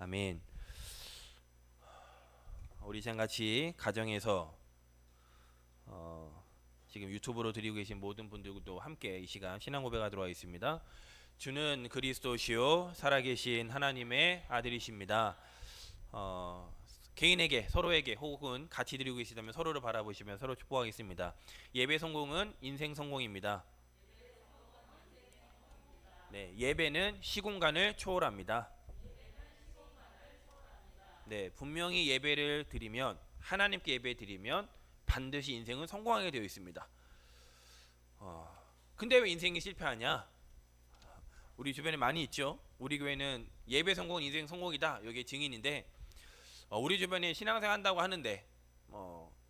아멘. 우리 시간 같이 가정에서 지금 유튜브로 드리고 계신 모든 분들도 함께 이 시간 신앙 고백하도록 하겠습니다. 주는 그리스도시요 살아계신 하나님의 아들이십니다. 개인에게 서로에게 혹은 같이 드리고 계시다면 서로를 바라보시면 서로 축복하겠습니다. 예배 성공은 인생 성공입니다. 네, 예배는 시공간을 초월합니다. 네, 분명히 예배를 드리면 하나님께 예배 드리면 반드시 인생은 성공하게 되어 있습니다. 근데 왜 인생이 실패하냐? 우리 주변에 많이 있죠. 우리 교회는 예배 성공은 인생 성공이다. 여기에 증인인데 우리 주변에 신앙생활 한다고 하는데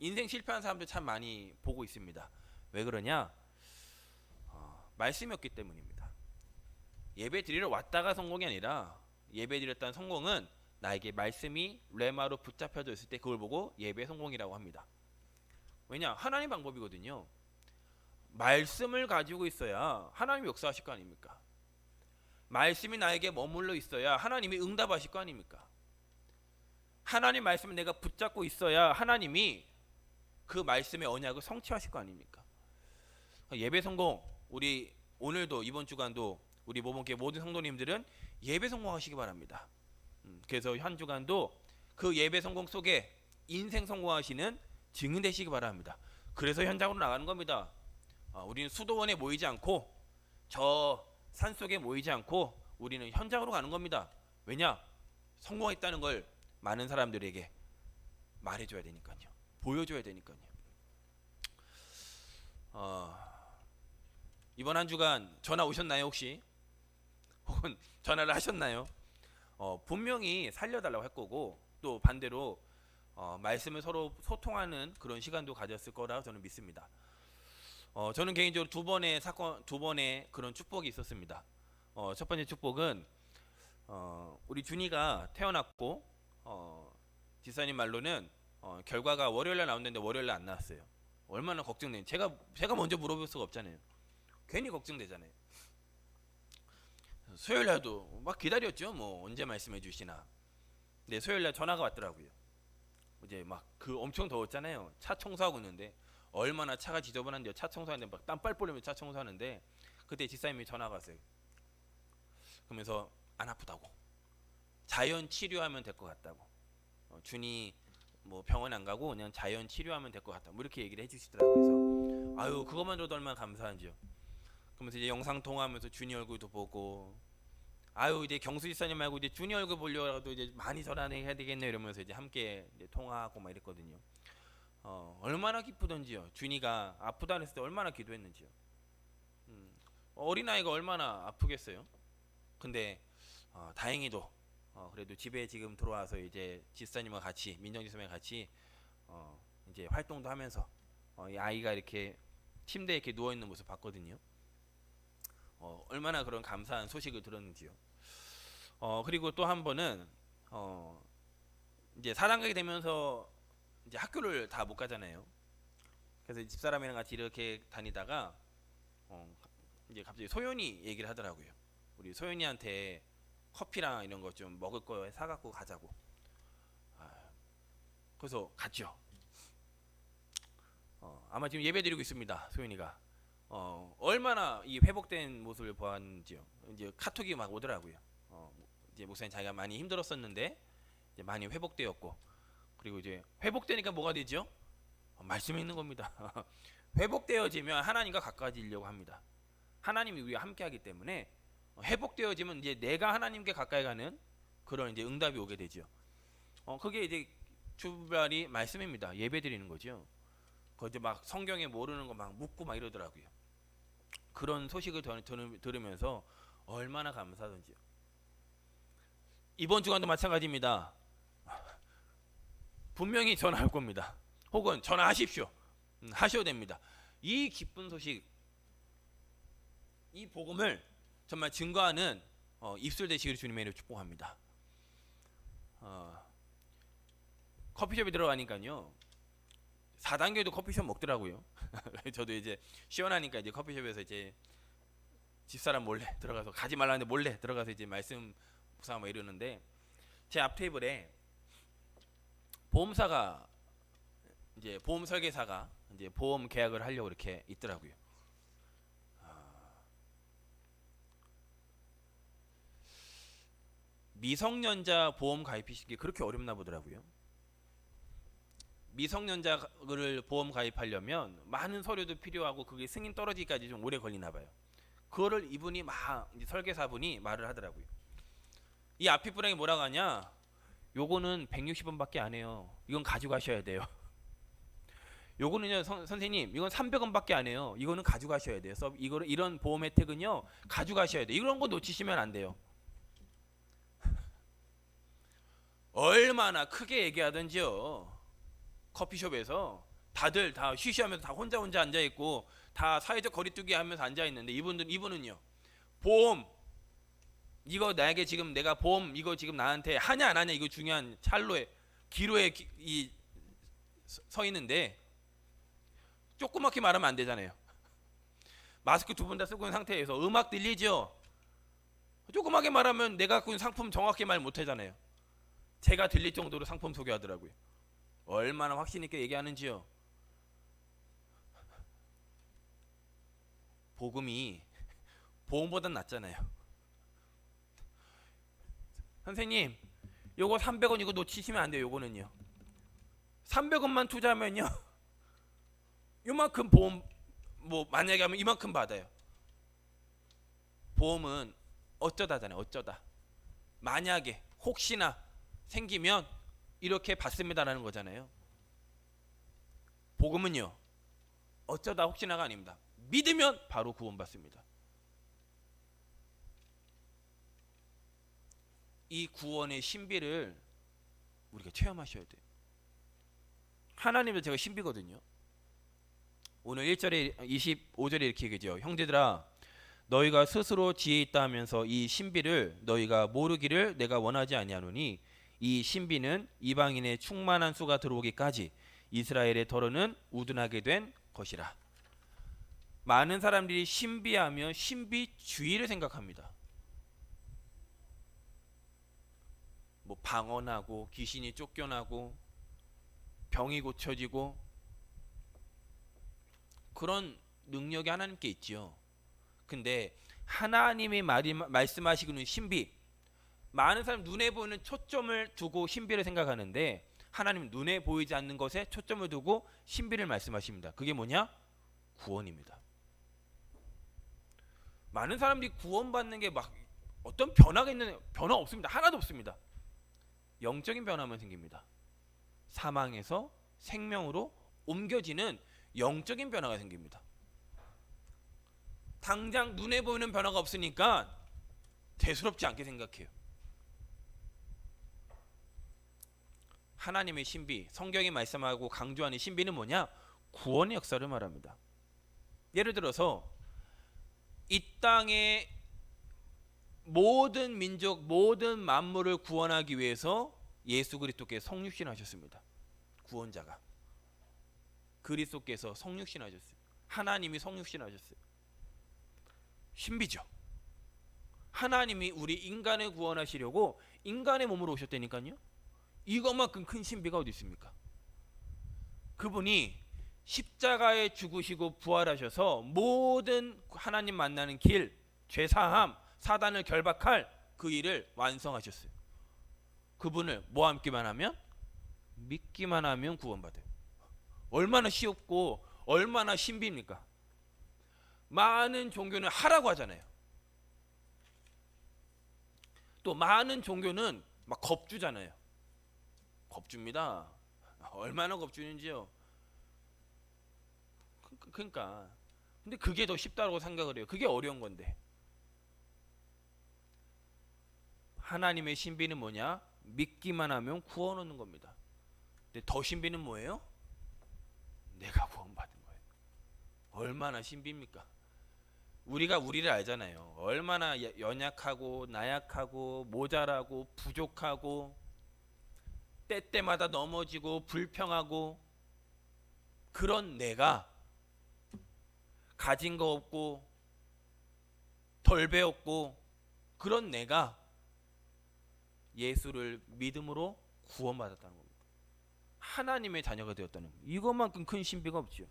인생 실패한 사람들 참 많이 보고 있습니다. 왜 그러냐? 말씀이 없기 때문입니다. 예배 드리러 왔다가 성공이 아니라 예배 드렸다는 성공은 나에게 말씀이 레마로 붙잡혀져 있을 때 그걸 보고 예배 성공이라고 합니다. 왜냐? 하나님 방법이거든요. 말씀을 가지고 있어야 하나님이 역사하실 거 아닙니까? 말씀이 나에게 머물러 있어야 하나님이 응답하실 거 아닙니까? 하나님 말씀을 내가 붙잡고 있어야 하나님이 그 말씀의 언약을 성취하실 거 아닙니까? 예배 성공, 우리 오늘도 이번 주간도 우리 모범교회 모든 성도님들은 예배 성공하시기 바랍니다. 그래서 한 주간도 그 예배 성공 속에 인생 성공하시는 증인 되시기 바랍니다. 그래서 현장으로 나가는 겁니다. 우리는 수도원에 모이지 않고 저 산속에 모이지 않고 우리는 현장으로 가는 겁니다. 왜냐? 성공했다는 걸 많은 사람들에게 말해줘야 되니까요. 보여줘야 되니까요. 이번 한 주간 전화 오셨나요 혹시? 혹은 전화를 하셨나요? 분명히 살려달라고 할 거고 또 반대로 말씀을 서로 소통하는 그런 시간도 가졌을 거라 저는 믿습니다. 저는 개인적으로 두 번의 그런 축복이 있었습니다. 첫 번째 축복은 우리 준이가 태어났고 지사님 말로는 결과가 월요일날 나온다는데 월요일날 안 나왔어요. 얼마나 걱정돼요. 제가 먼저 물어볼 수가 없잖아요. 괜히 걱정되잖아요. 수요일날도 막 기다렸죠. 뭐 언제 말씀해 주시나. 근데 수요일날 전화가 왔더라고요. 이제 막 그 엄청 더웠잖아요. 차 청소하고 있는데 얼마나 차가 지저분한데요. 차 청소하는데 막 땀 뻘뻘 흘리면서 차 청소하는데 그때 지사님이 전화가 왔어요. 그러면서 안 아프다고, 자연 치료하면 될 것 같다고, 준이 뭐 병원 안 가고 그냥 자연 치료하면 될 것 같다. 뭐 이렇게 얘기를 해주시더라고요. 그래서 아유 그것만 들어도 얼마나 감사한지요. 그러면서 이제 영상 통화하면서 준이 얼굴도 보고 아유 이제 경수 지사님 말고 이제 준이 얼굴 보려고 이제 많이 전화해야 되겠네 이러면서 이제 함께 이제 통화하고 막 이랬거든요. 얼마나 기쁘던지요. 준이가 아프다 했을 때 얼마나 기도했는지요. 어린아이가 얼마나 아프겠어요. 근데 다행히도 그래도 집에 지금 들어와서 이제 지사님과 같이 민정지사님과 같이 이제 활동도 하면서 이 아이가 이렇게 침대에 이렇게 누워 있는 모습 봤거든요. 얼마나 그런 감사한 소식을 들었는지요. 그리고 또 한 번은 이제 4단계가 되면서 이제 학교를 다 못 가잖아요. 그래서 집사람이랑 같이 이렇게 다니다가 이제 갑자기 소연이 얘기를 하더라고요. 우리 소연이한테 커피랑 이런 거 좀 먹을 거 사갖고 가자고. 그래서 갔죠. 아마 지금 예배 드리고 있습니다. 소연이가. 얼마나 이 회복된 모습을 보았는지요. 이제 카톡이 막 오더라고요. 이제 목사님 자기가 많이 힘들었었는데 이제 많이 회복되었고, 그리고 이제 회복되니까 뭐가 되죠? 말씀이 있는 겁니다. 회복되어지면 하나님과 가까워지려고 합니다. 하나님이 우리와 함께하기 때문에 회복되어지면 이제 내가 하나님께 가까이 가는 그런 이제 응답이 오게 되죠. 그게 이제 주발이 말씀입니다. 예배 드리는 거죠. 이제 막 성경에 모르는 거 막 묻고 막 이러더라고요. 그런 소식을 들으면서 얼마나 감사하던지요. 이번 주간도 마찬가지입니다. 분명히 전화할 겁니다. 혹은 전화하십시오. 하셔도 됩니다. 이 기쁜 소식, 이 복음을 정말 증거하는 입술 되시기를 주님의 이름으로 축복합니다. 커피숍에 들어가니까요 4단계도 커피숍 먹더라고요. 저도 이제 시원하니까 이제 커피숍에서 이제 집사람 몰래 들어가서, 가지 말라는데 몰래 들어가서 이제 말씀 묵상하고 이러는데 제 앞 테이블에 보험사가 이제 보험 설계사가 이제 보험 계약을 하려고 이렇게 있더라고요. 미성년자 보험 가입하시기 그렇게 어렵나 보더라고요. 미성년자를 보험 가입하려면 많은 서류도 필요하고 그게 승인 떨어지기까지 좀 오래 걸리나 봐요. 그거를 이분이 막 이제 설계사분이 말을 하더라고요. 이 앞에 분에게 뭐라고 하냐? 요거는 160원밖에 안 해요. 이건 가져가셔야 돼요. 요거는요 선생님 이건 300원밖에 안 해요. 이거는 가져가셔야 돼요. 이거를 이런 보험 혜택은요 가져가셔야 돼요. 이런 거 놓치시면 안 돼요. 얼마나 크게 얘기하든지요. 커피숍에서 다들 다 쉬쉬하면서 다 혼자 앉아 있고 다 사회적 거리두기 하면서 앉아 있는데 이분은요 보험 이거 나에게 지금 내가 보험 이거 지금 나한테 하냐 안 하냐 이거 중요한 찰로에 기로에 서 있는데 조그맣게 말하면 안 되잖아요. 마스크 두 분 다 쓰고 있는 상태에서 음악 들리죠? 조그맣게 말하면 내가 갖고 있는 상품 정확히 말 못 하잖아요. 제가 들릴 정도로 상품 소개하더라고요. 얼마나 확신 있게 얘기하는지요. 복음이 보험보단 낫잖아요. 선생님 요거 300원 이거 놓치시면 안 돼요. 요거는요 300원만 투자하면요 요만큼 보험 뭐 만약에 하면 이만큼 받아요. 보험은 어쩌다잖아요. 어쩌다 만약에 혹시나 생기면 이렇게 받습니다라는 거잖아요. 복음은요 어쩌다 혹시나가 아닙니다. 믿으면 바로 구원받습니다. 이 구원의 신비를 우리가 체험하셔야 돼요. 하나님도 제가 신비거든요. 오늘 1절에 25절에 이렇게 얘기하죠. 형제들아 너희가 스스로 지혜 있다 하면서 이 신비를 너희가 모르기를 내가 원하지 아니하노니 이 신비는 이방인의 충만한 수가 들어오기까지 이스라엘의 더러는 우둔하게 된 것이라. 많은 사람들이 신비하면 신비주의를 생각합니다. 뭐 방언하고 귀신이 쫓겨나고 병이 고쳐지고 그런 능력이 하나님께 있지요. 근데 하나님이 말씀하시기는 신비, 많은 사람 눈에 보이는 초점을 두고 신비를 생각하는데 하나님은 눈에 보이지 않는 것에 초점을 두고 신비를 말씀하십니다. 그게 뭐냐? 구원입니다. 많은 사람들이 구원받는 게 막 어떤 변화가 있는 변화 없습니다. 하나도 없습니다. 영적인 변화만 생깁니다. 사망에서 생명으로 옮겨지는 영적인 변화가 생깁니다. 당장 눈에 보이는 변화가 없으니까 대수롭지 않게 생각해요. 하나님의 신비, 성경이 말씀하고 강조하는 신비는 뭐냐? 구원의 역사를 말합니다. 예를 들어서 이 땅의 모든 민족, 모든 만물을 구원하기 위해서 예수 그리스도께서 성육신하셨습니다. 구원자가 그리스도께서 성육신하셨어요. 하나님이 성육신하셨어요. 신비죠. 하나님이 우리 인간을 구원하시려고 인간의 몸으로 오셨다니까요. 이것만큼 큰 신비가 어디 있습니까? 그분이 십자가에 죽으시고 부활하셔서 모든 하나님 만나는 길, 죄사함, 사단을 결박할 그 일을 완성하셨어요. 그분을 뭐 함께만 하면? 믿기만 하면 구원받아요. 얼마나 쉽고 얼마나 신비입니까? 많은 종교는 하라고 하잖아요. 또 많은 종교는 막 겁주잖아요. 겁줍니다. 얼마나 겁주는지요. 그러니까 근데 그게 더 쉽다고 생각을 해요. 그게 어려운 건데. 하나님의 신비는 뭐냐? 믿기만 하면 구원 얻는 겁니다. 근데 더 신비는 뭐예요? 내가 구원받은 거예요. 얼마나 신비입니까? 우리가 우리를 알잖아요. 얼마나 연약하고 나약하고 모자라고 부족하고 때때마다 넘어지고 불평하고 그런 내가 가진 거 없고 덜 배웠고 그런 내가 예수를 믿음으로 구원받았다는 겁니다. 하나님의 자녀가 되었다는 겁니다. 이것만큼 큰 신비가 없죠.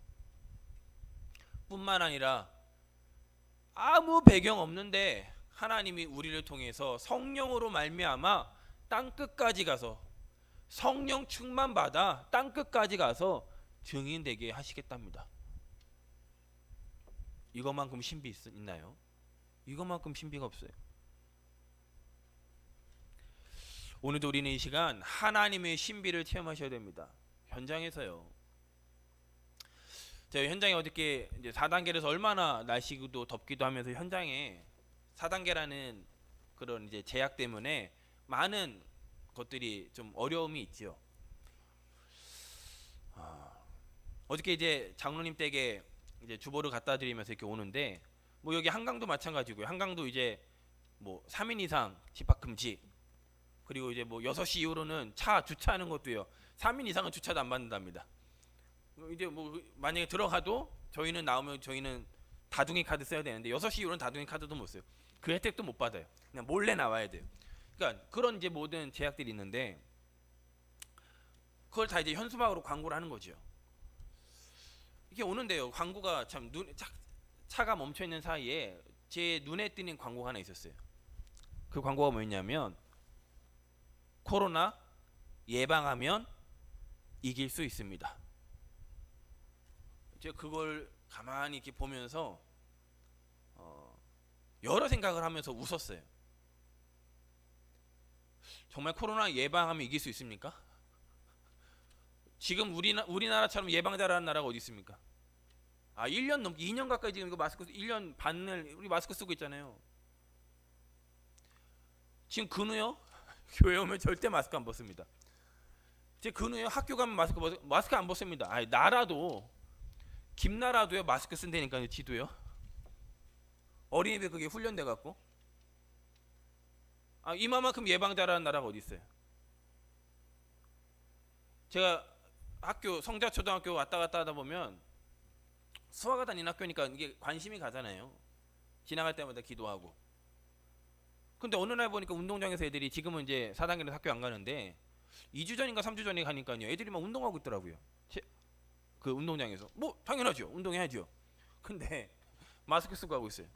뿐만 아니라 아무 배경 없는데 하나님이 우리를 통해서 성령으로 말미암아 땅 끝까지 가서 성령 충만 받아 땅 끝까지 가서 증인되게 하시겠답니다. 이것만큼 신비 있나요? 이것만큼 신비가 없어요. 오늘도 우리는 이 시간 하나님의 신비를 체험하셔야 됩니다. 현장에서요. 제가 현장에 어저께 이제 4단계에서 얼마나 날씨도 덥기도 하면서 현장에 4단계라는 그런 이제 제약 때문에 많은 것들이 좀 어려움이 있죠. 어저께 이제 장로님 댁에 이제 주보를 갖다 드리면서 이렇게 오는데 뭐 여기 한강도 마찬가지고요. 한강도 이제 뭐 3인 이상 집합 금지. 그리고 이제 뭐 6시 이후로는 차 주차하는 것도요. 3인 이상은 주차도 안 받는답니다. 이제 뭐 만약에 들어가도 저희는 나오면 저희는 다둥이 카드 써야 되는데 6시 이후로는 다둥이 카드도 못 써요. 그 혜택도 못 받아요. 그냥 몰래 나와야 돼요. 그러니까 그런 이제 모든 제약들이 있는데 그걸 다 이제 현수막으로 광고를 하는 거죠. 이게 오는데요. 광고가 참 차가 멈춰 있는 사이에 제 눈에 띄는 광고가 하나 있었어요. 그 광고가 뭐였냐면 코로나 예방하면 이길 수 있습니다. 제가 그걸 가만히 이렇게 보면서 여러 생각을 하면서 웃었어요. 정말 코로나 예방하면 이길 수 있습니까? 지금 우리나라처럼 예방자라는 나라가 어디 있습니까? 1년 넘게 2년 가까이 지금 이거 마스크 1년 반을 우리 마스크 쓰고 있잖아요. 지금 근우요? 교회 오면 절대 마스크 안 벗습니다. 제 근우요? 학교 가면 마스크 안 벗습니다. 나라도 김나라도요 마스크 쓴다니까요. 지도요. 어린이들 그게 훈련돼 갖고 이만큼 예방자라는 나라가 어디 있어요? 제가 학교 성자초등학교 왔다 갔다 하다 보면 수화가 다니는 학교니까 이게 관심이 가잖아요. 지나갈 때마다 기도하고. 근데 어느 날 보니까 운동장에서 애들이 지금은 이제 4단계라서 학교 안 가는데 2주 전인가 3주 전에 가니까요. 애들이 막 운동하고 있더라고요. 그 운동장에서. 뭐 당연하죠. 운동해야죠. 근데 마스크 쓰고 하고 있어요.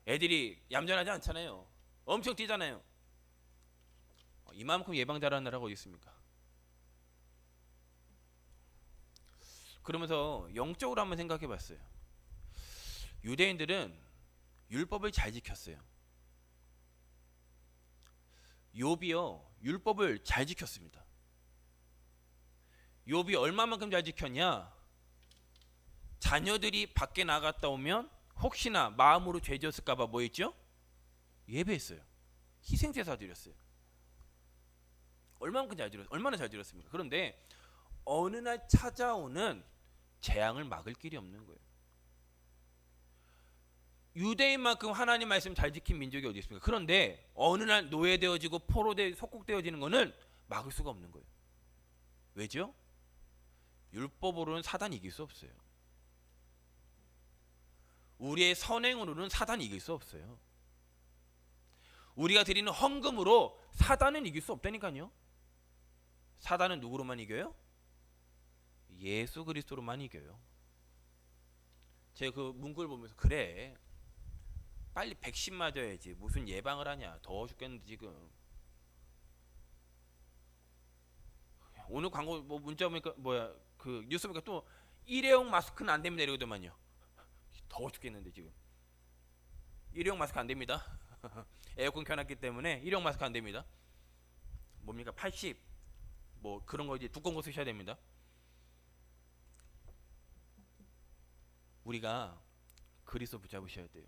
애들이 얌전하지 않잖아요. 엄청 뛰잖아요. 이만큼 예방자라는 나라가 어디 있습니까? 그러면서 영적으로 한번 생각해 봤어요. 유대인들은 율법을 잘 지켰어요. 욥이요 율법을 잘 지켰습니다. 욥이 얼마만큼 잘 지켰냐? 자녀들이 밖에 나갔다 오면 혹시나 마음으로 죄 지었을까봐 뭐 했죠? 예배했어요. 희생제사 드렸어요. 얼마나 잘 드렸습니까? 그런데 어느 날 찾아오는 재앙을 막을 길이 없는 거예요. 유대인만큼 하나님 말씀 잘 지킨 민족이 어디 있습니까? 그런데 어느 날 노예되어지고 속국되어지는 것은 막을 수가 없는 거예요. 왜죠? 율법으로는 사단이 이길 수 없어요. 우리의 선행으로는 사단이 이길 수 없어요. 우리가 드리는 헌금으로 사단은 이길 수 없다니까요. 사단은 누구로만 이겨요? 예수 그리스도로만 이겨요. 제가 그 문구를 보면서 그래 빨리 백신 맞아야지 무슨 예방을 하냐 더워 죽겠는데 지금. 오늘 광고 뭐 문자 보니까 그 뉴스 보니까 또 일회용 마스크는 안 됩니다 이러더만요. 더워 죽겠는데 지금 일회용 마스크 안 됩니다. 에어컨 켜놨기 때문에 일회용 마스크 안 됩니다. 뭡니까 80 뭐 그런 거 이제 두꺼운 거 쓰셔야 됩니다. 우리가 그리스도 붙잡으셔야 돼요.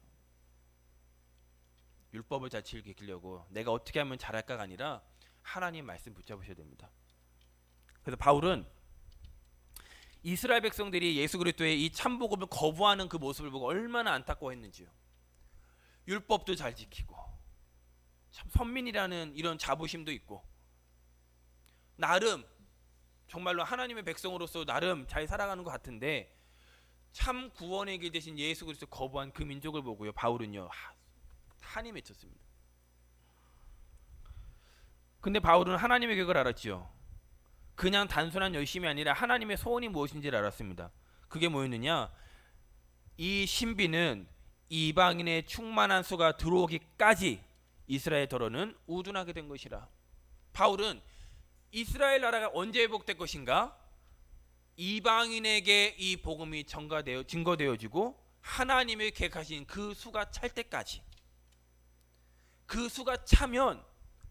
율법을 잘 지키려고 내가 어떻게 하면 잘할까가 아니라 하나님 말씀 붙잡으셔야 됩니다. 그래서 바울은 이스라엘 백성들이 예수 그리스도의 이 참복음을 거부하는 그 모습을 보고 얼마나 안타까워했는지요. 율법도 잘 지키고 참 선민이라는 이런 자부심도 있고 나름 정말로 하나님의 백성으로서 나름 잘 살아가는 것 같은데 참 구원의 길 대신 예수 그리스도 거부한 그 민족을 보고요. 바울은요 한이 맺혔습니다. 근데 바울은 하나님의 계획을 알았지요. 그냥 단순한 열심이 아니라 하나님의 소원이 무엇인지를 알았습니다. 그게 뭐였느냐? 이 신비는 이방인의 충만한 수가 들어오기까지 이스라엘 더러는 우둔하게 된 것이라. 바울은 이스라엘 나라가 언제 회복될 것인가? 이방인에게 이 복음이 증거되어지고 하나님의 계획하신 그 수가 찰 때까지. 그 수가 차면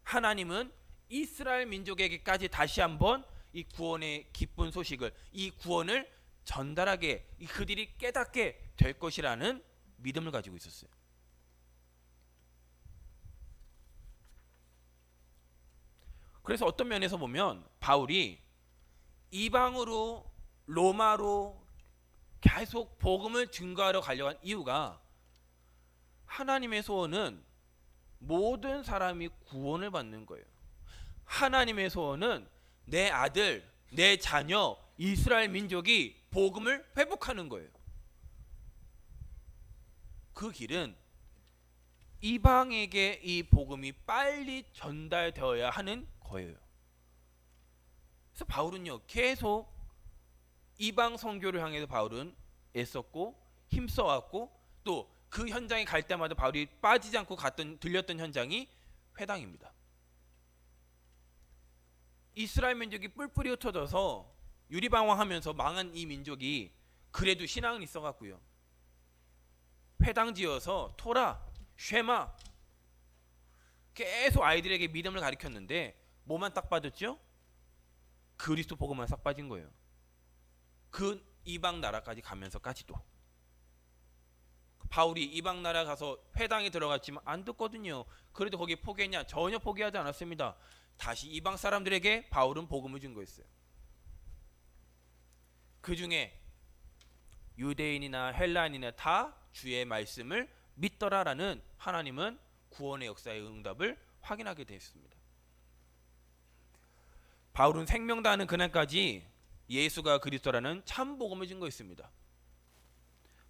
하나님은 이스라엘 민족에게까지 다시 한번 이 구원의 기쁜 소식을, 이 구원을 전달하게, 그들이 깨닫게 될 것이라는 믿음을 가지고 있었어요. 그래서 어떤 면에서 보면 바울이 이방으로, 로마로 계속 복음을 증거하러 가려고 한 이유가, 하나님의 소원은 모든 사람이 구원을 받는 거예요. 하나님의 소원은 내 아들, 내 자녀, 이스라엘 민족이 복음을 회복하는 거예요. 그 길은 이방에게 이 복음이 빨리 전달되어야 하는 거예요. 그래서 바울은요, 계속 이방 선교를 향해서 바울은 애썼고 힘써왔고, 또 그 현장에 갈 때마다 바울이 빠지지 않고 들렸던 현장이 회당입니다. 이스라엘 민족이 뿔뿔이 흩어져서 유리방황하면서 망한 이 민족이 그래도 신앙은 있어갖고요, 회당 지어서 토라, 쉐마 계속 아이들에게 믿음을 가르쳤는데 뭐만 딱 빠졌죠? 그리스도 복음만 싹 빠진 거예요. 그 이방 나라까지 가면서까지도. 바울이 이방 나라 가서 회당에 들어갔지만 안 듣거든요. 그래도 거기 포기했냐? 전혀 포기하지 않았습니다. 다시 이방 사람들에게 바울은 복음을 준 거였어요. 그 중에 유대인이나 헬라인이나 다 주의 말씀을 믿더라라는 하나님은 구원의 역사의 응답을 확인하게 되었습니다. 바울은 생명 다하는 그날까지 예수가 그리스도라는 참 복음을 증거했습니다.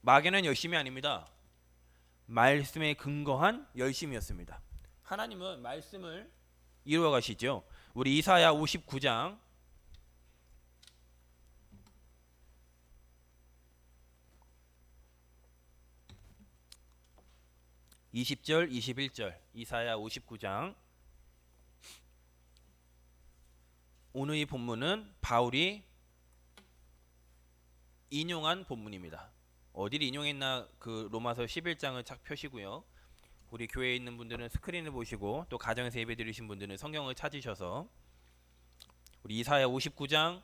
마귀는 열심이 아닙니다. 말씀에 근거한 열심이었습니다. 하나님은 말씀을 이루어 가시죠. 우리 이사야 59장 20절 21절, 이사야 59장. 오늘 이 본문은 바울이 인용한 본문입니다. 어디를 인용했나, 그 로마서 11장을 착 펴시고요. 우리 교회에 있는 분들은 스크린을 보시고, 또 가정에서 예배 드리신 분들은 성경을 찾으셔서 우리 이사야 59장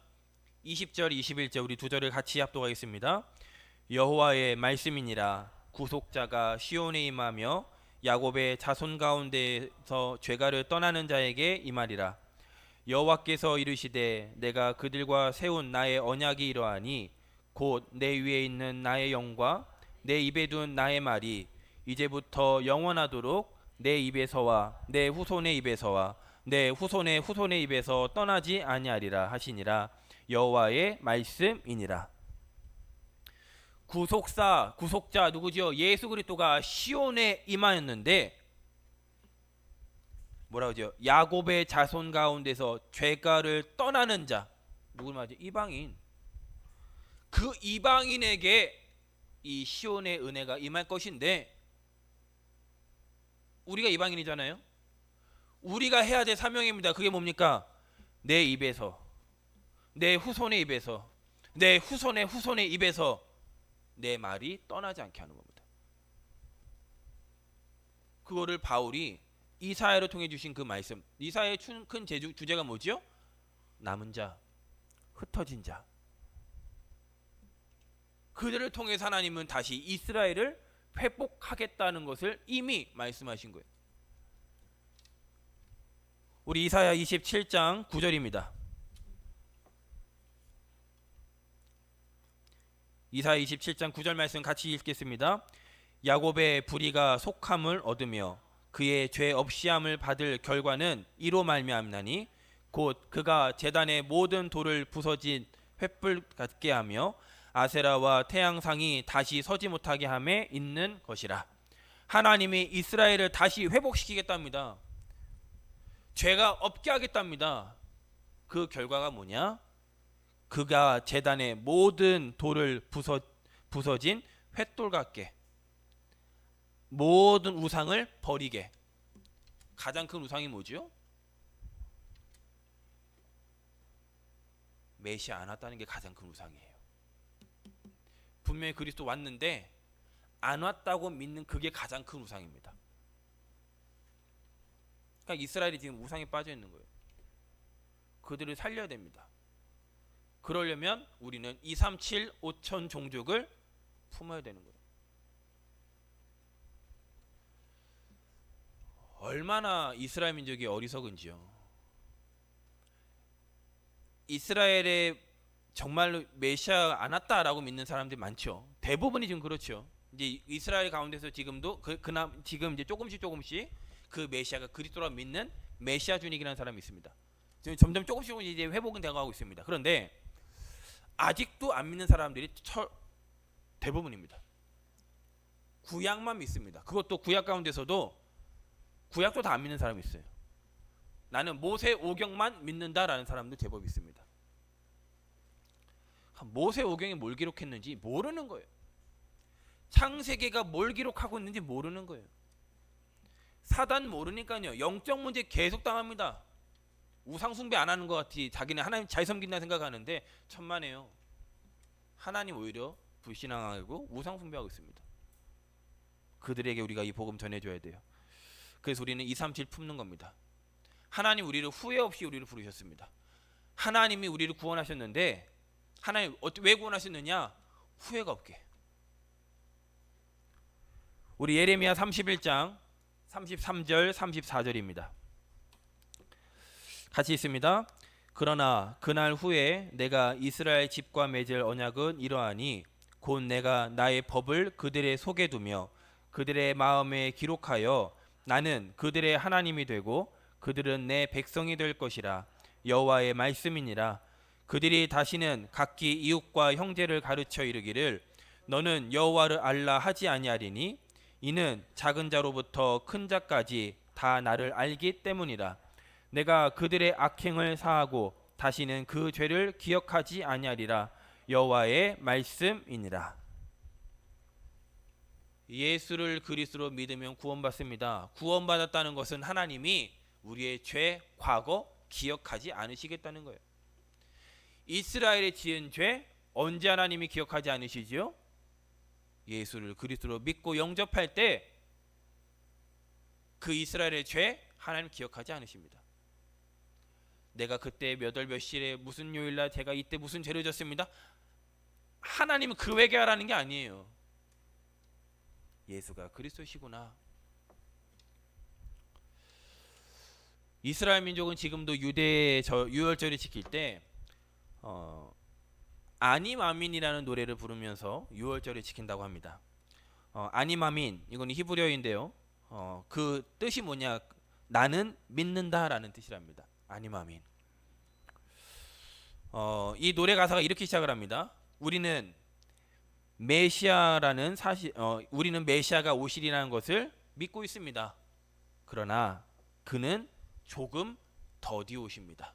20절 21절 우리 두 절을 같이 합독하겠습니다. 여호와의 말씀이니라. 구속자가 시온에 임하며 야곱의 자손 가운데서 죄가를 떠나는 자에게 임하리라. 여호와께서 이르시되 내가 그들과 세운 나의 언약이 이러하니 곧 내 위에 있는 나의 영과 내 입에 둔 나의 말이 이제부터 영원하도록 내 입에서와 내 후손의 입에서와 내 후손의 후손의 입에서 떠나지 아니하리라 하시니라. 여호와의 말씀이니라. 구속자 누구죠? 예수 그리스도가 시온에 임하였는데 뭐라고 하죠? 야곱의 자손 가운데서 죄가를 떠나는 자, 누굴 말하죠? 이방인. 그 이방인에게 이 시온의 은혜가 임할 것인데, 우리가 이방인이잖아요. 우리가 해야 될 사명입니다. 그게 뭡니까? 내 입에서, 내 후손의 입에서, 내 후손의 후손의 입에서 내 말이 떠나지 않게 하는 겁니다. 그거를 바울이 이사야를 통해 주신 그 말씀, 이사야의 큰 주제가 뭐죠? 남은 자, 흩어진 자. 그들을 통해서 하나님은 다시 이스라엘을 회복하겠다는 것을 이미 말씀하신 거예요. 우리 이사야 27장 9절입니다. 이사야 27장 9절 말씀 같이 읽겠습니다. 야곱의 불의가 속함을 얻으며 그의 죄 없이함을 받을 결과는 이로 말미암나니 곧 그가 제단의 모든 돌을 부서진 횃불 같게 하며 아세라와 태양상이 다시 서지 못하게 함에 있는 것이라. 하나님이 이스라엘을 다시 회복시키겠답니다. 죄가 없게 하겠답니다. 그 결과가 뭐냐? 그가 제단의 모든 돌을 부서진 횃돌 같게, 모든 우상을 버리게. 가장 큰 우상이 뭐죠? 메시아 안 왔다는 게 가장 큰 우상이에요. 분명히 그리스도 왔는데 안 왔다고 믿는 그게 가장 큰 우상입니다. 그러니까 이스라엘이 지금 우상에 빠져 있는 거예요. 그들을 살려야 됩니다. 그러려면 우리는 237 5천 종족을 품어야 되는 거예요. 얼마나 이스라엘 민족이 어리석은지요. 이스라엘에 정말로 메시아가 안 왔다라고 믿는 사람들이 많죠. 대부분이 지금 그렇죠. 이제 이스라엘 가운데서 지금도 지금 이제 조금씩 그 메시아가 그리스도라고 믿는 메시아 주닉이라는 사람이 있습니다. 지금 점점 조금씩 이제 회복은 되어가고 있습니다. 그런데 아직도 안 믿는 사람들이 대부분입니다. 구약만 믿습니다. 그것도 구약 가운데서도 구약도 다 안 믿는 사람이 있어요. 나는 모세 오경만 믿는다라는 사람도 제법 있습니다. 모세 오경이 뭘 기록했는지 모르는 거예요. 창세기가 뭘 기록하고 있는지 모르는 거예요. 사단 모르니까요. 영적 문제 계속 당합니다. 우상 숭배 안 하는 것 같이 자기는 하나님 잘 섬긴다 생각하는데 천만에요. 하나님 오히려 불신앙하고 우상 숭배하고 있습니다. 그들에게 우리가 이 복음 전해줘야 돼요. 그래서 우리는 237 품는 겁니다. 하나님 우리를 후회 없이 우리를 부르셨습니다. 하나님이 우리를 구원하셨는데 하나님 왜 구원하셨느냐? 후회가 없게. 우리 예레미야 31장 33절 34절입니다. 같이 있습니다. 그러나 그날 후에 내가 이스라엘 집과 맺을 언약은 이러하니 곧 내가 나의 법을 그들의 속에 두며 그들의 마음에 기록하여 나는 그들의 하나님이 되고 그들은 내 백성이 될 것이라. 여호와의 말씀이니라. 그들이 다시는 각기 이웃과 형제를 가르쳐 이르기를 너는 여호와를 알라 하지 아니하리니 이는 작은 자로부터 큰 자까지 다 나를 알기 때문이라. 내가 그들의 악행을 사하고 다시는 그 죄를 기억하지 아니하리라. 여호와의 말씀이니라. 예수를 그리스도로 믿으면 구원받습니다. 구원받았다는 것은 하나님이 우리의 죄, 과거 기억하지 않으시겠다는 거예요. 이스라엘이 지은 죄 언제 하나님이 기억하지 않으시지요? 예수를 그리스도로 믿고 영접할 때 그 이스라엘의 죄 하나님 기억하지 않으십니다. 내가 그때 몇 월 몇 시에 무슨 요일날 제가 이때 무슨 죄를 졌습니다. 하나님은 그 회개하라는 게 아니에요. 예수가 그리스도시구나. 이스라엘 민족은 지금도 유대의 유월절을 지킬 때 아니마민이라는 노래를 부르면서 유월절을 지킨다고 합니다. 아니마민 이건 히브리어인데요. 그 뜻이 뭐냐? 나는 믿는다라는 뜻이랍니다. 아니마민. 이 노래 가사가 이렇게 시작을 합니다. 우리는 메시아라는 우리는 메시아가 오시리라는 것을 믿고 있습니다. 그러나 그는 조금 더디 오십니다.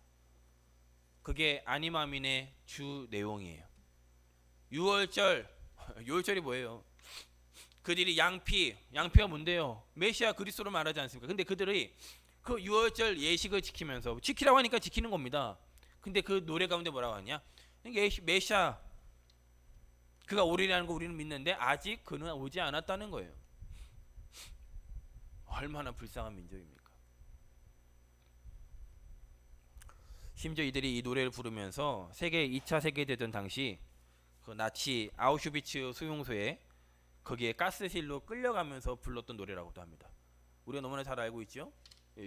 그게 아니마민의 주 내용이에요. 유월절이 뭐예요? 그들이 양피가 뭔데요? 메시아 그리스도를 말하지 않습니까? 근데 그들이 그 유월절 예식을 지키면서 지키라고 하니까 지키는 겁니다. 근데 그 노래 가운데 뭐라고 하냐? 메시아 그가 오리라는 거 우리는 믿는데 아직 그는 오지 않았다는 거예요. 얼마나 불쌍한 민족입니까? 심지어 이들이 이 노래를 부르면서 2차 세계대전 당시 그 나치 아우슈비츠 수용소에 거기에 가스실로 끌려가면서 불렀던 노래라고도 합니다. 우리가 너무나 잘 알고 있죠?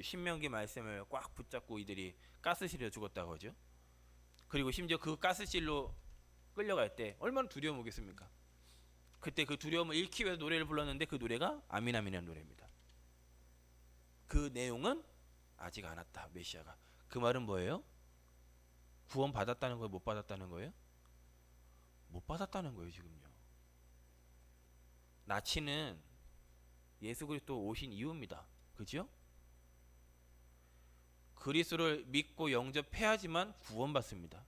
신명기 말씀을 꽉 붙잡고 이들이 가스실에 죽었다고 하죠. 그리고 심지어 그 가스실로 끌려갈 때 얼마나 두려움 오겠습니까? 그때 그 두려움을 잃기 위해서 노래를 불렀는데 그 노래가 아민아민이라는 노래입니다. 그 내용은 아직 안 왔다. 메시아가. 그 말은 뭐예요? 구원 받았다는 거예요? 못 받았다는 거예요? 못 받았다는 거예요. 지금요. 나치는 예수 그리스도 오신 이유입니다. 그죠? 그리스도를 믿고 영접해야지만 구원받습니다.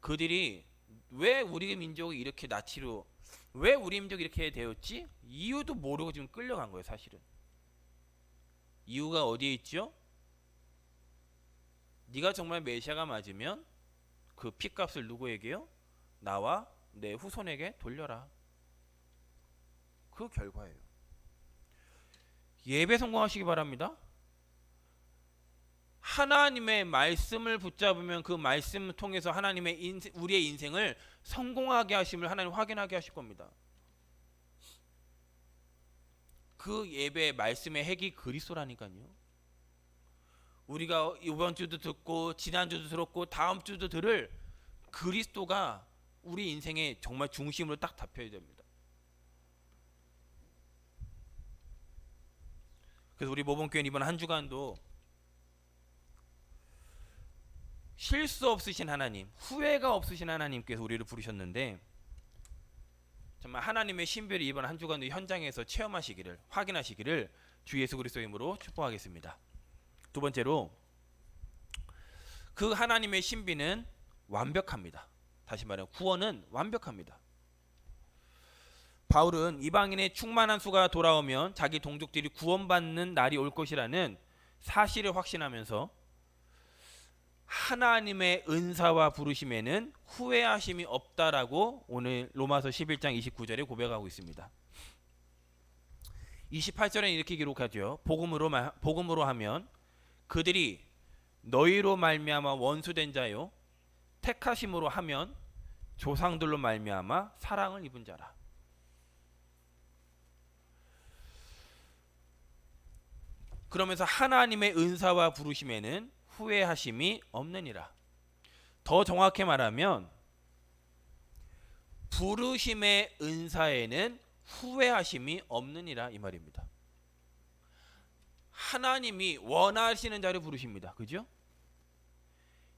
그들이 왜 우리 민족이 이렇게 나치로, 왜 우리 민족이 이렇게 되었지? 이유도 모르고 지금 끌려간 거예요. 사실은 이유가 어디에 있죠? 네가 정말 메시아가 맞으면 그 핏값을 누구에게요? 나와 내 후손에게 돌려라. 그 결과예요. 예배 성공하시기 바랍니다. 하나님의 말씀을 붙잡으면 그 말씀을 통해서 하나님의 우리의 인생을 성공하게 하심을 하나님 확인하게 하실 겁니다. 그 예배 말씀의 핵이 그리스도라니까요. 우리가 이번 주도 듣고 지난주도 들었고 다음 주도 들을 그리스도가 우리 인생의 정말 중심으로 딱 잡혀야 됩니다. 그래서 우리 모범교회 이번 한 주간도 실수 없으신 하나님, 후회가 없으신 하나님께서 우리를 부르셨는데 정말 하나님의 신비를 이번 한 주간도 현장에서 체험하시기를, 확인하시기를 주 예수 그리스도의 이름으로 축복하겠습니다. 두 번째로, 그 하나님의 신비는 완벽합니다. 다시 말해 구원은 완벽합니다. 바울은 이방인의 충만한 수가 돌아오면 자기 동족들이 구원받는 날이 올 것이라는 사실을 확신하면서 하나님의 은사와 부르심에는 후회하심이 없다라고 오늘 로마서 11장 29절에 고백하고 있습니다. 28절에 이렇게 기록하죠. 복음으로 하면 그들이 너희로 말미암아 원수된 자요, 택하심으로 하면 조상들로 말미암아 사랑을 입은 자라. 그러면서 하나님의 은사와 부르심에는 후회하심이 없느니라. 더 정확히 말하면 부르심의 은사에는 후회하심이 없느니라 이 말입니다. 하나님이 원하시는 자를 부르십니다. 그죠?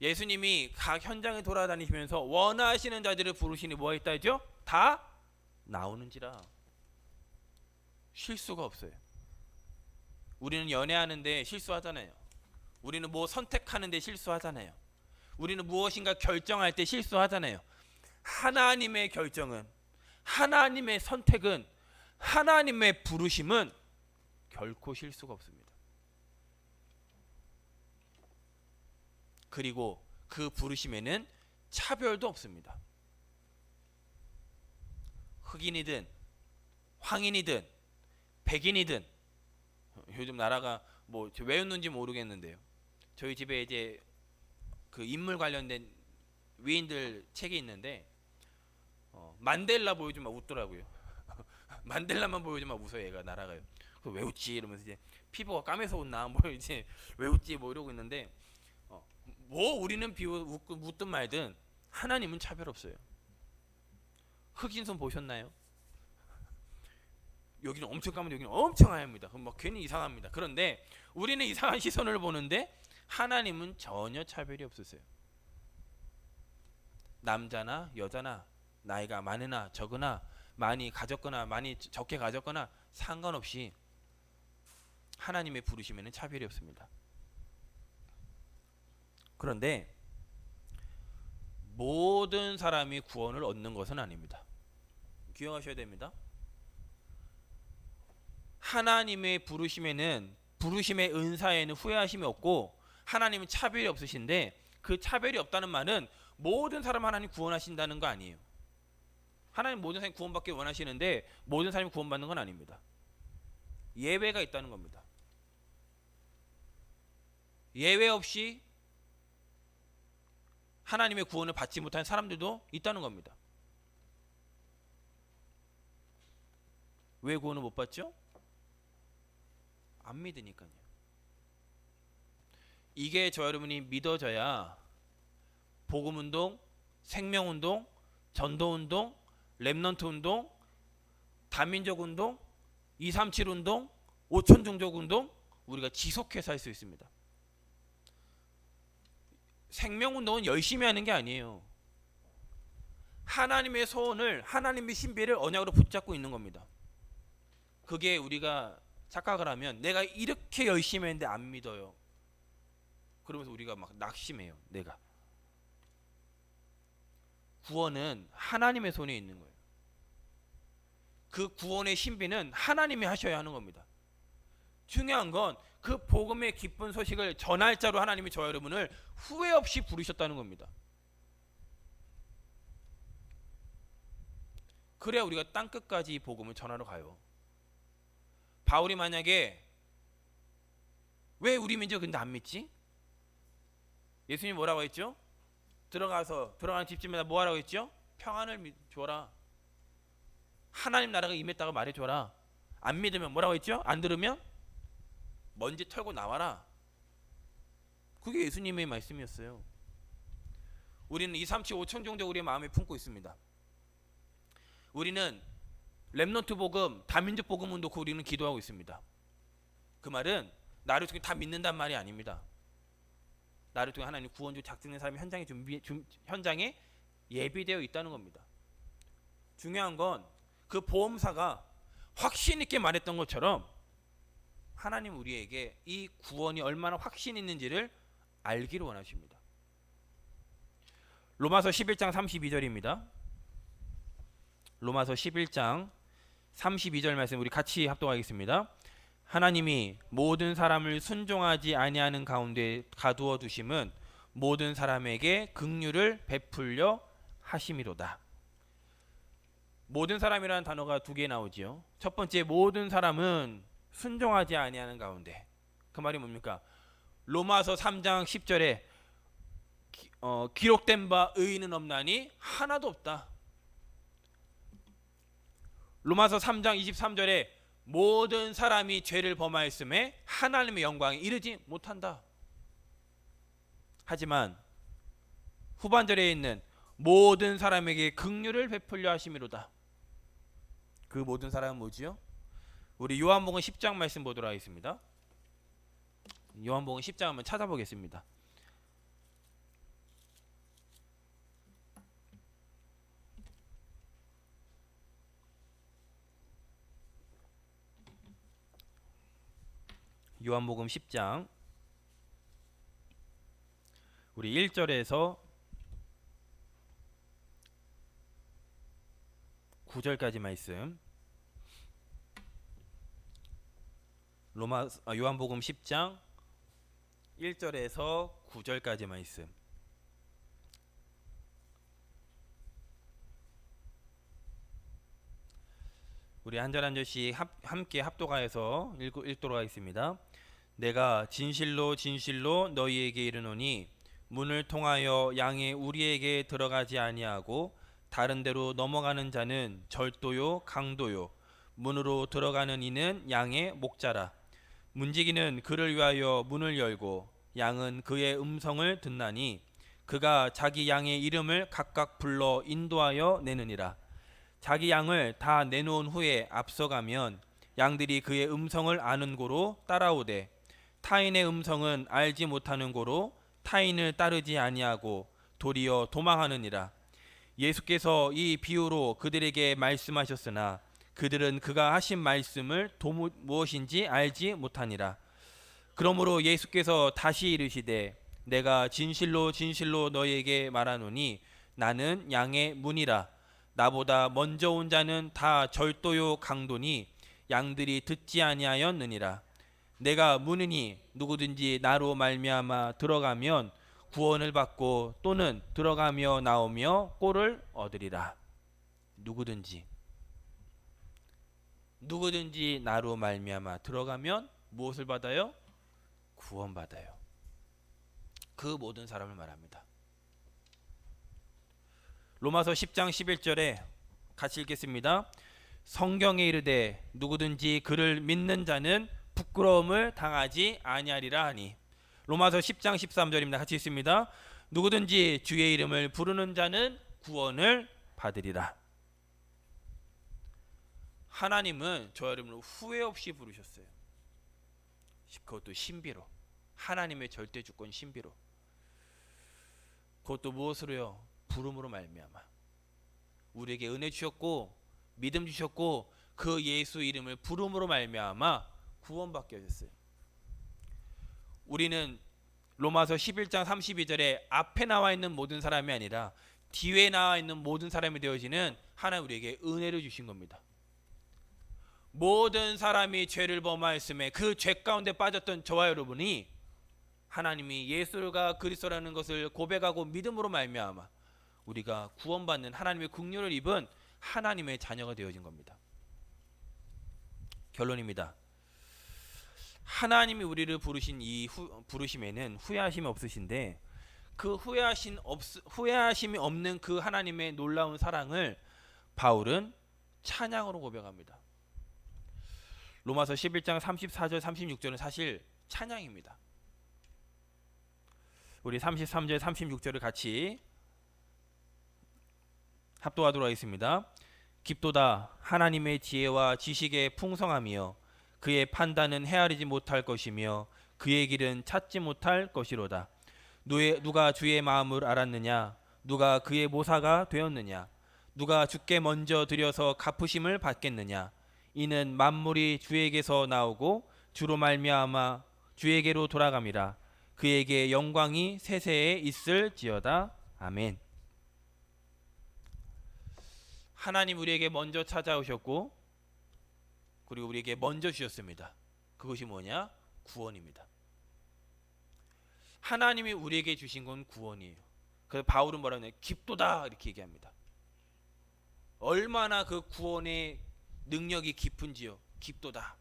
예수님이 각 현장에 돌아다니시면서 원하시는 자들을 부르시니 뭐가 있다 했죠? 다 나오는지라. 실수가 없어요. 우리는 연애하는데 실수하잖아요. 우리는 뭐 선택하는데 실수하잖아요. 우리는 무엇인가 결정할 때 실수하잖아요. 하나님의 결정은, 하나님의 선택은, 하나님의 부르심은 결코 실수가 없습니다. 그리고 그 부르심에는 차별도 없습니다. 흑인이든 황인이든 백인이든, 요즘 나라가 뭐 외웠는지 모르겠는데요. 저희 집에 이제 그 인물 관련된 위인들 책이 있는데 만델라 보여주면 웃더라고요. 만델라만 보여주면 웃어요. 얘가 나라가요. 왜 웃지? 이러면서 이제 피부가 까매서 웃나? 뭐 이제 왜 웃지? 뭐 이러고 있는데 뭐 우리는 웃든 말든 하나님은 차별 없어요. 흑인 손 보셨나요? 여기는 엄청 까면 여기는 엄청 하얗습니다. 그럼 막 괜히 이상합니다. 그런데 우리는 이상한 시선을 보는데 하나님은 전혀 차별이 없으세요. 남자나 여자나 나이가 많으나 적으나 많이 가졌거나 많이 적게 가졌거나 상관없이 하나님의 부르심에는 차별이 없습니다. 그런데 모든 사람이 구원을 얻는 것은 아닙니다. 기억하셔야 됩니다. 하나님의 부르심에는, 부르심의 은사에는 후회하심이 없고 하나님은 차별이 없으신데, 그 차별이 없다는 말은 모든 사람 하나님 구원하신다는 거 아니에요. 하나님 모든 사람이 구원받기 원하시는데 모든 사람이 구원받는 건 아닙니다. 예외가 있다는 겁니다. 예외 없이 하나님의 구원을 받지 못한 사람들도 있다는 겁니다. 왜 구원을 못 받죠? 안 믿으니까요. 이게 저 여러분이 믿어져야 복음운동, 생명운동, 전도운동, 렘넌트운동, 다민족운동, 237운동, 5천종족운동 우리가 지속해서 할 수 있습니다. 생명운동은 열심히 하는 게 아니에요. 하나님의 소원을, 하나님의 신비를 언약으로 붙잡고 있는 겁니다. 그게 우리가 착각을 하면 내가 이렇게 열심히 했는데 안 믿어요. 그러면서 우리가 막 낙심해요. 내가 구원은 하나님의 손에 있는 거예요. 그 구원의 신비는 하나님이 하셔야 하는 겁니다. 중요한 건 그 복음의 기쁜 소식을 전할 자로 하나님이 저 여러분을 후회 없이 부르셨다는 겁니다. 그래야 우리가 땅끝까지 이 복음을 전하러 가요. 바울이 만약에 왜 우리 민족 근데 안 믿지? 예수님 뭐라고 했죠? 들어가는 집집마다 뭐 하라고 했죠? 평안을 줘라. 하나님 나라가 임했다고 말해줘라. 안 믿으면 뭐라고 했죠? 안 들으면 먼지 털고 나와라. 그게 예수님의 말씀이었어요. 우리는 2, 3, 7, 5천 정도 우리의 마음에 품고 있습니다. 우리는 렘넌트 복음, 다민족 복음을 놓고 우리는 기도하고 있습니다. 그 말은 나를 통해 다 믿는단 말이 아닙니다. 나를 통해 하나님 구원주 작정된 사람이 현장에 예비되어 있다는 겁니다. 중요한 건 그 보험사가 확신 있게 말했던 것처럼 하나님 우리에게 이 구원이 얼마나 확신 있는지를 알기를 원하십니다. 로마서 11장 32절입니다. 로마서 11장 32절 말씀 우리 같이 합독하겠습니다. 하나님이 모든 사람을 순종하지 아니하는 가운데 가두어 두심은 모든 사람에게 긍휼을 베풀려 하심이로다. 모든 사람이라는 단어가 두 개 나오지요. 첫 번째, 모든 사람은 순종하지 아니하는 가운데. 그 말이 뭡니까? 로마서 3장 10절에 기록된 바 의인은 없나니 하나도 없다. 로마서 3장 23절에 모든 사람이 죄를 범하였음에 하나님의 영광에 이르지 못한다. 하지만 후반절에 있는 모든 사람에게 긍휼을 베풀려 하심이로다. 그 모든 사람은 뭐지요? 우리 요한복음 10장 말씀 보도록 하겠습니다. 요한복음 10장 한번 찾아보겠습니다. 요한복음 10장 우리 1절에서 9절까지 말씀. 요한복음 10장 1절에서 9절까지 말씀. 우리 한 절 한 절씩 함께 합독하여서 읽도록 하겠습니다. 내가 진실로 진실로 너희에게 이르노니 문을 통하여 양의 우리에게 들어가지 아니하고 다른 데로 넘어가는 자는 절도요 강도요 문으로 들어가는 이는 양의 목자라. 문지기는 그를 위하여 문을 열고 양은 그의 음성을 듣나니 그가 자기 양의 이름을 각각 불러 인도하여 내느니라. 자기 양을 다 내놓은 후에 앞서가면 양들이 그의 음성을 아는 고로 따라오되 타인의 음성은 알지 못하는 고로 타인을 따르지 아니하고 도리어 도망하느니라. 예수께서 이 비유로 그들에게 말씀하셨으나 그들은 그가 하신 말씀을 무엇인지 알지 못하니라. 그러므로 예수께서 다시 이르시되 내가 진실로 진실로 너희에게 말하노니 나는 양의 문이라. 나보다 먼저 온 자는 다 절도요 강도니 양들이 듣지 아니하였느니라. 내가 문이니 누구든지 나로 말미암아 들어가면 구원을 받고 또는 들어가며 나오며 꼴을 얻으리라. 누구든지 나로 말미암아 들어가면 무엇을 받아요? 구원 받아요. 그 모든 사람을 말합니다. 로마서 10장 11절에 같이 읽겠습니다. 성경에 이르되 누구든지 그를 믿는 자는 부끄러움을 당하지 아니하리라 하니. 로마서 10장 13절입니다. 같이 읽습니다. 누구든지 주의 이름을 부르는 자는 구원을 받으리라. 하나님은 저 여러분을 후회 없이 부르셨어요. 그것도 신비로. 하나님의 절대 주권 신비로. 그것도 무엇으로요? 부름으로 말미암아. 우리에게 은혜 주셨고 믿음 주셨고 그 예수 이름을 부름으로 말미암아 구원받게 하셨어요. 우리는 로마서 11장 32절에 앞에 나와 있는 모든 사람이 아니라 뒤에 나와 있는 모든 사람이 되어지는 하나님 우리에게 은혜를 주신 겁니다. 모든 사람이 죄를 범하였음에 그 죄 가운데 빠졌던 저와 여러분이 하나님이 예수가 그리스도라는 것을 고백하고 믿음으로 말미암아 우리가 구원받는 하나님의 긍휼을 입은 하나님의 자녀가 되어진 겁니다. 결론입니다. 하나님이 우리를 부르신 이 부르심에는 후회하심이 없으신데 그 후회하심이 없는 그 하나님의 놀라운 사랑을 바울은 찬양으로 고백합니다. 로마서 11장 34절 36절은 사실 찬양입니다. 우리 33절 36절을 같이 합독하도록 하겠습니다. 깊도다 하나님의 지혜와 지식의 풍성함이여 그의 판단은 헤아리지 못할 것이며 그의 길은 찾지 못할 것이로다. 누가 주의 마음을 알았느냐? 누가 그의 모사가 되었느냐? 누가 주께 먼저 드려서 갚으심을 받겠느냐? 이는 만물이 주에게서 나오고 주로 말미암아 주에게로 돌아감이라. 그에게 영광이 세세에 있을지어다. 아멘. 하나님 우리에게 먼저 찾아오셨고 그리고 우리에게 먼저 주셨습니다. 그것이 뭐냐? 구원입니다. 하나님이 우리에게 주신 건 구원이에요. 그래서 바울은 뭐라고 하냐? 깊도다 이렇게 얘기합니다. 얼마나 그 구원의 능력이 깊은지요. 깊도다.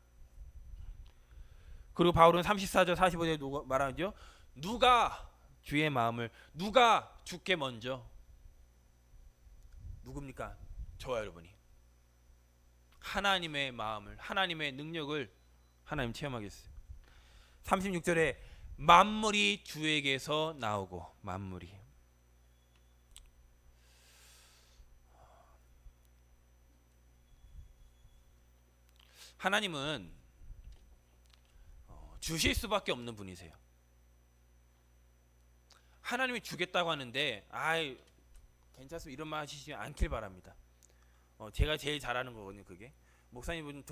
그리고 바울은 34절 45절에 말하죠. 누가 주의 마음을 누가 주께 먼저 누굽니까? 저와 여러분이 하나님의 마음을 하나님의 능력을 하나님 체험하겠어요. 36절에 만물이 주에게서 나오고 만물이 하나님은 주실 수밖에 없는 분이세요. 하나님이 주겠다고 하는데 아이 괜찮습니다 이런 말 하시지 않길 바랍니다. 제가 제일 잘하는 거거든요. 그게 목사님분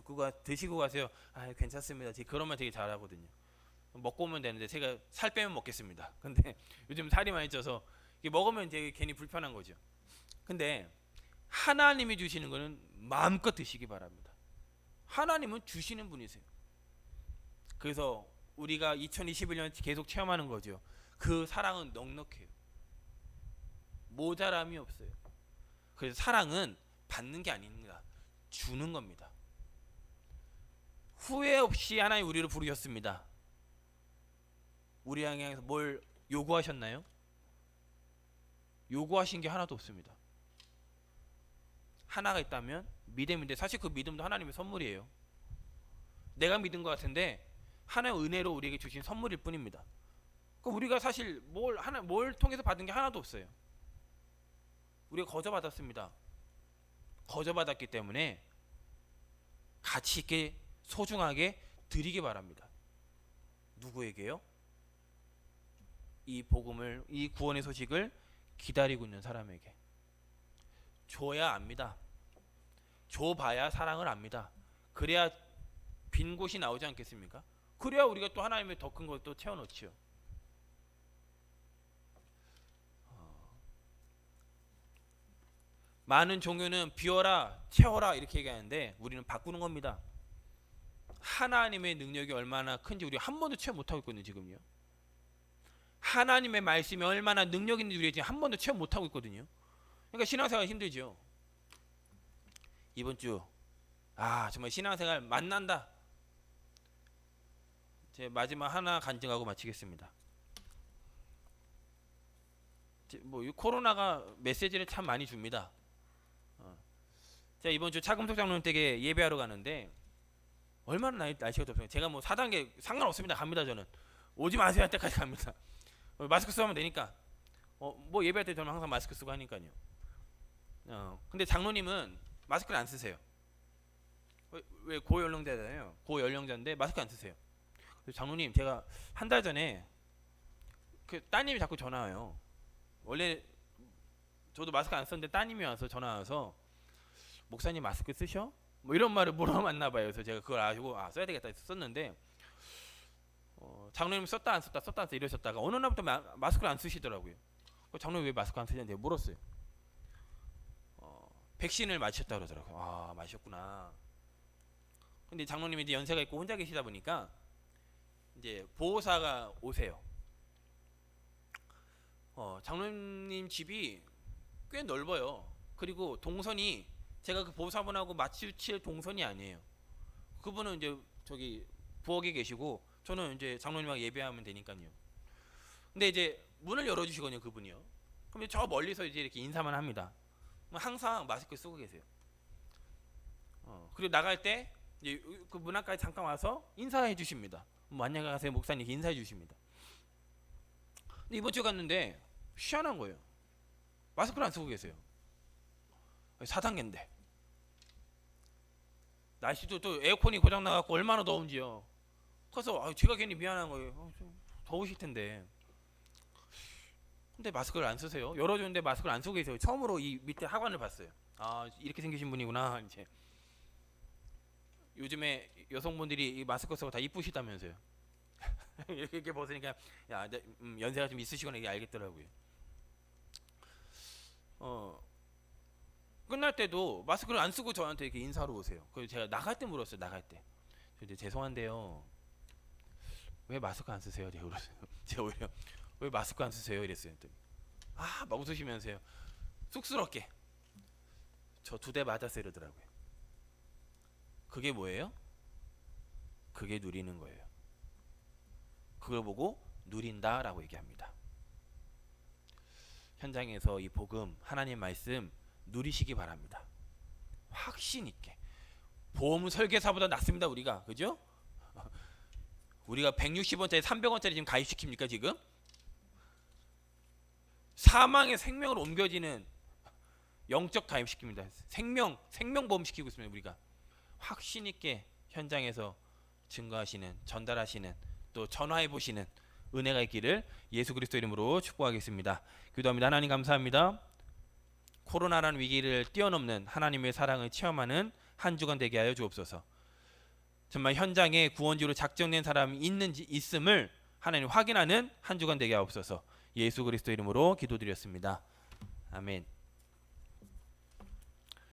드시고 가세요. 아 괜찮습니다. 제가 그런 말 되게 잘하거든요. 먹고 오면 되는데 제가 살 빼면 먹겠습니다. 근데 요즘 살이 많이 쪄서 이게 먹으면 되게 괜히 불편한 거죠. 근데 하나님이 주시는 거는 마음껏 드시기 바랍니다. 하나님은 주시는 분이세요. 그래서 우리가 2021년 계속 체험하는 거죠. 그 사랑은 넉넉해요. 모자람이 없어요. 그래서 사랑은 받는 게 아닙니다. 주는 겁니다. 후회 없이 하나님 우리를 부르셨습니다. 우리 향해서 뭘 요구하셨나요? 요구하신 게 하나도 없습니다. 하나가 있다면 믿음인데 사실 그 믿음도 하나님의 선물이에요. 내가 믿은 것 같은데 하나의 은혜로 우리에게 주신 선물일 뿐입니다. 그럼 우리가 사실 뭘 통해서 받은 게 하나도 없어요. 우리가 거저받았습니다. 거저받았기 때문에 가치 있게 소중하게 드리기 바랍니다. 누구에게요? 이 복음을 이 구원의 소식을 기다리고 있는 사람에게 줘야 압니다. 줘봐야 사랑을 압니다. 그래야 빈 곳이 나오지 않겠습니까? 그래야 우리가 또 하나님의 더 큰 걸 또 채워넣지요. 많은 종교는 비워라 채워라 이렇게 얘기하는데 우리는 바꾸는 겁니다. 하나님의 능력이 얼마나 큰지 우리 한 번도 체험 못하고 있거든요. 지금요. 하나님의 말씀이 얼마나 능력 있는지 우리가 지금 한 번도 체험 못하고 있거든요. 그러니까 신앙생활 힘들죠. 이번 주 정말 신앙생활 만난다. 제 마지막 하나 간증하고 마치겠습니다. 이 코로나가 메시지를 참 많이 줍니다. 제가 이번 주 차금석 장로님 댁에 예배하러 가는데 얼마나 날씨가 덥습니까? 제가 4단계 상관없습니다. 갑니다. 저는 오지 마세요 할 때까지 갑니다. 마스크 쓰면 되니까 예배할 때 저는 항상 마스크 쓰고 하니까요. 근데 장로님은 마스크를 안 쓰세요. 왜 고연령자잖아요. 고연령자인데 마스크 안 쓰세요. 장로님 제가 한 달 전에 그 따님이 자꾸 전화 와요. 원래 저도 마스크 안 썼는데 따님이 와서 전화 와서 목사님 마스크 쓰셔? 이런 말을 물어봤나 봐요. 그래서 제가 그걸 알고 써야 되겠다 해서 썼는데 장로님 썼다 안 썼다 썼다 안 썼다 이러셨다가 어느 날부터 마스크를 안 쓰시더라고요. 장로님 왜 마스크 안 쓰냐는데 물었어요. 백신을 맞으셨다 그러더라고요. 아, 맞으셨구나. 근데 장로님이 이제 연세가 있고 혼자 계시다 보니까 이제 보호사가 오세요. 장로님 집이 꽤 넓어요. 그리고 동선이 제가 그 보호사분하고 마주칠 동선이 아니에요. 그분은 이제 저기 부엌에 계시고 저는 이제 장로님하고 예배하면 되니까요. 근데 이제 문을 열어주시거든요, 그분이요. 그럼 저 멀리서 이제 이렇게 인사만 합니다. 항상 마스크 쓰고 계세요. 그리고 나갈 때 이제 그 문 앞까지 잠깐 와서 인사해 주십니다. 안녕하세요 목사님 이렇게 인사해 주십니다. 근데 이번 주에 갔는데 희한한 거예요. 마스크를 안 쓰고 계세요. 4단계인데 날씨도 또 에어컨이 고장 나갖고 얼마나 더운지요. 그래서 제가 괜히 미안한 거예요. 좀 더우실 텐데. 근데 마스크를 안 쓰세요. 열어주는데 마스크를 안 쓰고 계세요. 처음으로 이 밑에 하관을 봤어요. 아, 이렇게 생기신 분이구나. 이제 요즘에 여성분들이 이 마스크 쓰고 다 이쁘시다면서요. 이렇게 벗으니까 야, 연세가 좀 있으시거나 이게 알겠더라고요. 끝날 때도 마스크를 안 쓰고 저한테 이렇게 인사하러 오세요. 그래서 제가 나갈 때 물었어요. 나갈 때. 이제 죄송한데요. 왜 마스크 안 쓰세요? 제가 그랬어요. 제가 오히려 왜 마스크 안 쓰세요? 이랬어요. 막 웃으시면서요. 쑥스럽게 저 2대 맞았어요 이러더라고요. 그게 뭐예요? 그게 누리는 거예요. 그걸 보고 누린다라고 얘기합니다. 현장에서 이 복음, 하나님 말씀 누리시기 바랍니다. 확신 있게. 보험 설계사보다 낫습니다 우리가. 그죠? 우리가 160원짜리 300원짜리 지금 가입시킵니까 지금? 사망의 생명으로 옮겨지는 영적 가입시킵니다. 생명보험 시키고 있습니다 우리가. 확신 있게 현장에서 증거하시는, 전달하시는, 또 전화해 보시는 은혜가 있기를 예수 그리스도 이름으로 축복하겠습니다. 기도합니다. 하나님 감사합니다. 코로나라는 위기를 뛰어넘는 하나님의 사랑을 체험하는 한 주간 되게 하여 주옵소서. 정말 현장에 구원주로 작정된 사람이 있음을 하나님 확인하는 한 주간 되게 하옵소서. 예수 그리스도 이름으로 기도드렸습니다. 아멘.